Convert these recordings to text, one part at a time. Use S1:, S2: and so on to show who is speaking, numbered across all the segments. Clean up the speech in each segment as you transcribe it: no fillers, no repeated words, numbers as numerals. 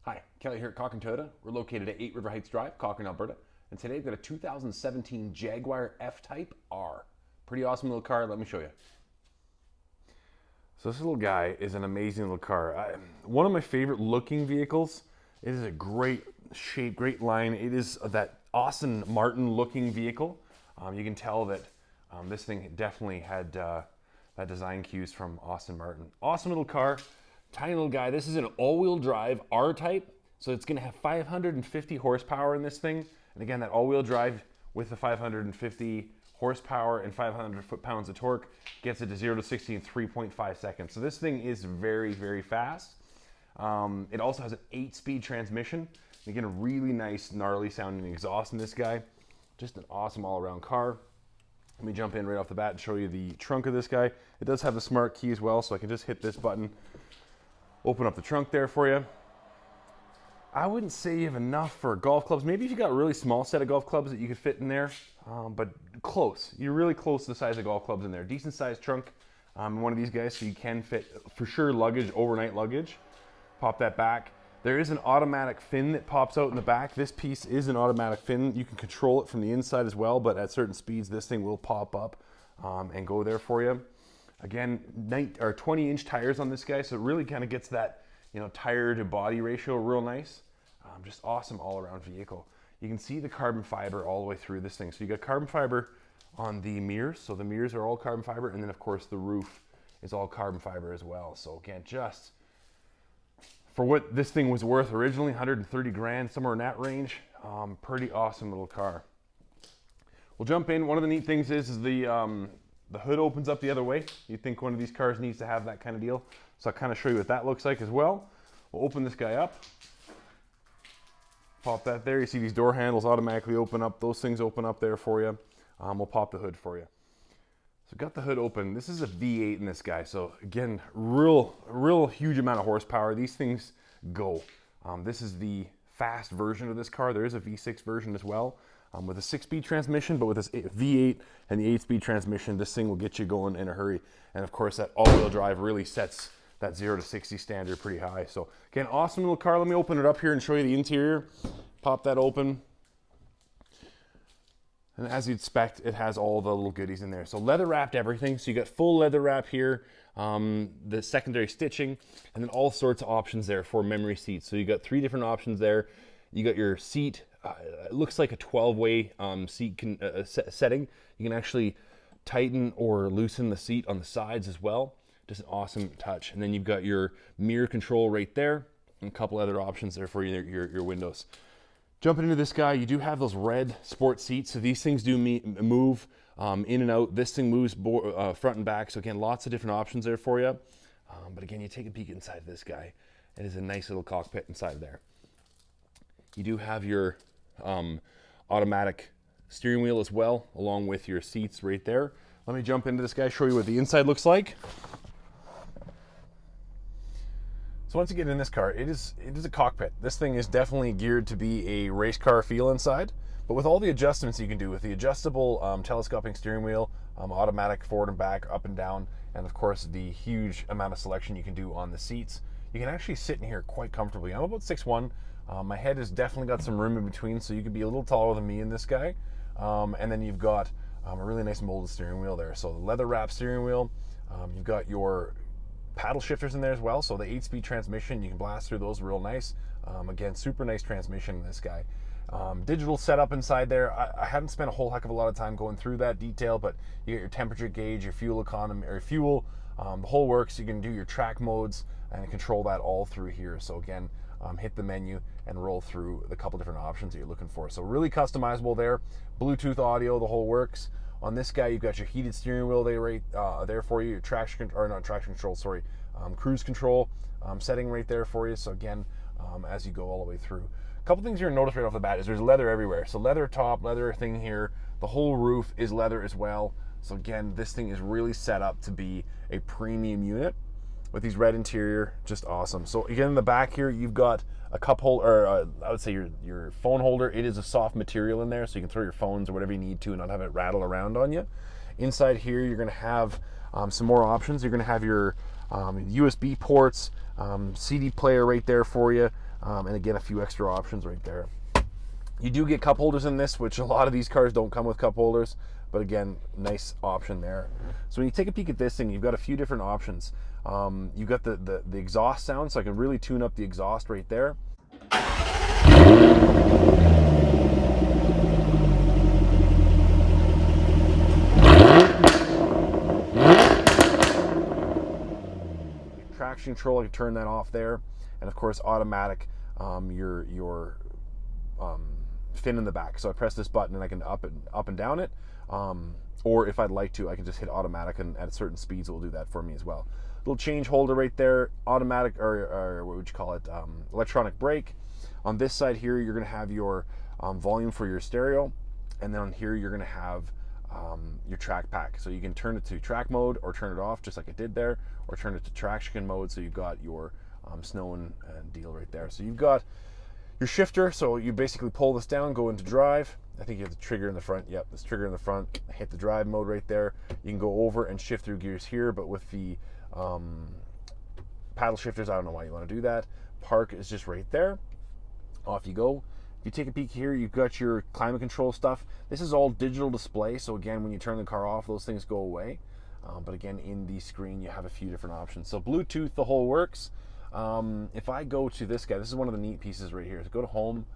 S1: Hi, Kelly here at Cochrane Toyota. We're located at 8 River Heights Drive, Cochrane, Alberta. And today we've got a 2017 Jaguar F-Type R. Pretty awesome little car. Let me show you. So this little guy is an amazing little car. One of my favorite looking vehicles. It is a great shape, great line. It is that Aston Martin looking vehicle. You can tell that this thing definitely had that design cues from Aston Martin. Awesome little car. Tiny little guy. This is an all-wheel drive R-Type, so it's going to have 550 horsepower in this thing. And again, that all-wheel drive with the 550 horsepower and 500 foot-pounds of torque gets it to 0 to 60 in 3.5 seconds. So this thing is very, very fast. It also has an 8-speed transmission. Again, a really nice, gnarly sounding exhaust in this guy. Just an awesome all-around car. Let me jump in right off the bat and show you the trunk of this guy. It does have the smart key as well, so I can just hit this button. Open up the trunk there for you. I wouldn't say you have enough for golf clubs. Maybe if you got a really small set of golf clubs that you could fit in there, but close. You're really close to the size of golf clubs in there. Decent sized trunk in one of these guys, so you can fit for sure luggage, overnight luggage. Pop that back. There is an automatic fin that pops out in the back. This piece is an automatic fin. You can control it from the inside as well, but at certain speeds, this thing will pop up and go there for you. Again, 20-inch tires on this guy, so it really kind of gets that, tire to body ratio real nice. Just awesome all-around vehicle. You can see the carbon fiber all the way through this thing. So you got carbon fiber on the mirrors, so the mirrors are all carbon fiber, and then of course the roof is all carbon fiber as well. So again, just for what this thing was worth originally, 130 grand, somewhere in that range. Pretty awesome little car. We'll jump in. One of the neat things is the hood opens up the other way. You'd think one of these cars needs to have that kind of deal. So I'll kind of show you what that looks like as well. We'll open this guy up. Pop that there. You see these door handles automatically open up. Those things open up there for you. We'll pop the hood for you. So got the hood open. This is a V8 in this guy. So again, real huge amount of horsepower. These things go. This is the fast version of this car. There is a V6 version as well. With a 6-speed transmission, but with this V8 and the 8-speed transmission, this thing will get you going in a hurry. And of course, that all-wheel drive really sets that 0 to 60 standard pretty high. So again, awesome little car. Let me open it up here and show you the interior. Pop that open. And as you'd expect, it has all the little goodies in there. So leather wrapped everything. So you got full leather wrap here, the secondary stitching, and then all sorts of options there for memory seats. So you got 3 different options there. You got your seat. It looks like a 12-way seat setting. You can actually tighten or loosen the seat on the sides as well. Just an awesome touch. And then you've got your mirror control right there, and a couple other options there for your windows. Jumping into this guy, you do have those red sport seats. So these things do move in and out. This thing moves front and back. So again, lots of different options there for you. But again, you take a peek inside this guy. It is a nice little cockpit inside there. You do have your automatic steering wheel as well, along with your seats right there. Let me jump into this guy, show you what the inside looks like. So once you get in this car, it is a cockpit. This thing is definitely geared to be a race car feel inside, but with all the adjustments you can do with the adjustable telescoping steering wheel, automatic forward and back, up and down, and of course the huge amount of selection you can do on the seats, you can actually sit in here quite comfortably. I'm about 6'1". My head has definitely got some room in between, so you could be a little taller than me in this guy. And then you've got a really nice molded steering wheel there. So the leather wrap steering wheel, you've got your paddle shifters in there as well. So the 8-speed transmission, you can blast through those real nice. Again, super nice transmission in this guy. Digital setup inside there. I haven't spent a whole heck of a lot of time going through that detail, but you get your temperature gauge, your fuel economy, or fuel, the whole works. You can do your track modes and control that all through here. So again, hit the menu and roll through the couple different options that you're looking for. So really customizable there. Bluetooth audio, the whole works. On this guy, you've got your heated steering wheel there for you. Your cruise control setting right there for you. So again, as you go all the way through. A couple things you're gonna notice right off the bat is there's leather everywhere. So leather top, leather thing here. The whole roof is leather as well. So again, this thing is really set up to be a premium unit. With these red interior, just awesome. So again, in the back here, you've got a cup holder, or I would say your phone holder. It is a soft material in there, so you can throw your phones or whatever you need to and not have it rattle around on you. Inside here, you're gonna have some more options. You're gonna have your USB ports, CD player right there for you. And again, a few extra options right there. You do get cup holders in this, which a lot of these cars don't come with cup holders, but again, nice option there. So when you take a peek at this thing, you've got a few different options. You've got the exhaust sound, so I can really tune up the exhaust right there. Traction control, I can turn that off there, and of course automatic. Your fin in the back. So I press this button and I can up and down it. Or if I'd like to, I can just hit automatic, and at certain speeds it will do that for me as well. Little change holder right there, automatic, or what would you call it? Electronic brake. On this side here, you're going to have your volume for your stereo, and then on here you're going to have your track pack. So you can turn it to track mode or turn it off, just like I did there, or turn it to traction mode. So you've got your snow and deal right there. So you've got your shifter, so you basically pull this down, go into drive. I think you have the trigger in the front. Yep, this trigger in the front. Hit the drive mode right there. You can go over and shift through gears here, but with the paddle shifters, I don't know why you want to do that. Park is just right there. Off you go. If you take a peek here, you've got your climate control stuff. This is all digital display, so again, when you turn the car off, those things go away. But again, in the screen, you have a few different options. So Bluetooth, the whole works. If I go to this guy, this is one of the neat pieces right here. So go to home,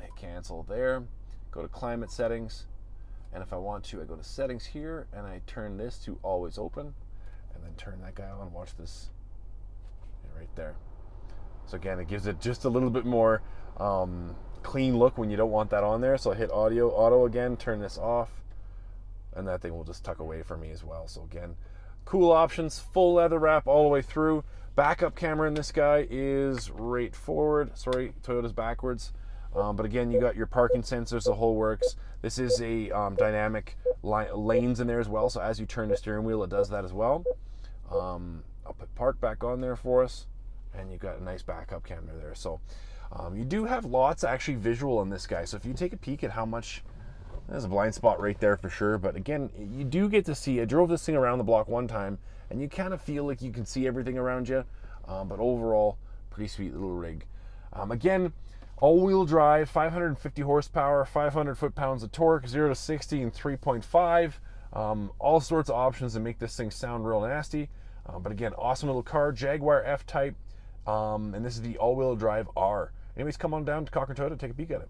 S1: hit cancel there, go to climate settings, and if I want to, I go to settings here and I turn this to always open, and then turn that guy on. Watch this right there. So again, it gives it just a little bit more clean look when you don't want that on there. So I hit auto again, turn this off, and that thing will just tuck away for me as well. So again, cool options, full leather wrap all the way through. Backup camera in this guy is right forward. Sorry, Toyota's backwards. But again, you got your parking sensors, the whole works. This is a dynamic lanes in there as well. So as you turn the steering wheel, it does that as well. I'll put park back on there for us, and you've got a nice backup camera there. So you do have lots actually visual in this guy. So if you take a peek at how much, there's a blind spot right there for sure. But again, you do get to see, I drove this thing around the block one time, and you kind of feel like you can see everything around you. But overall, pretty sweet little rig. Again, all-wheel drive, 550 horsepower, 500 foot-pounds of torque, 0 to 60 in 3.5. All sorts of options to make this thing sound real nasty. But again, awesome little car, Jaguar F-Type. And this is the all-wheel drive R. Anyways, come on down to Cochrane Toyota, take a peek at it.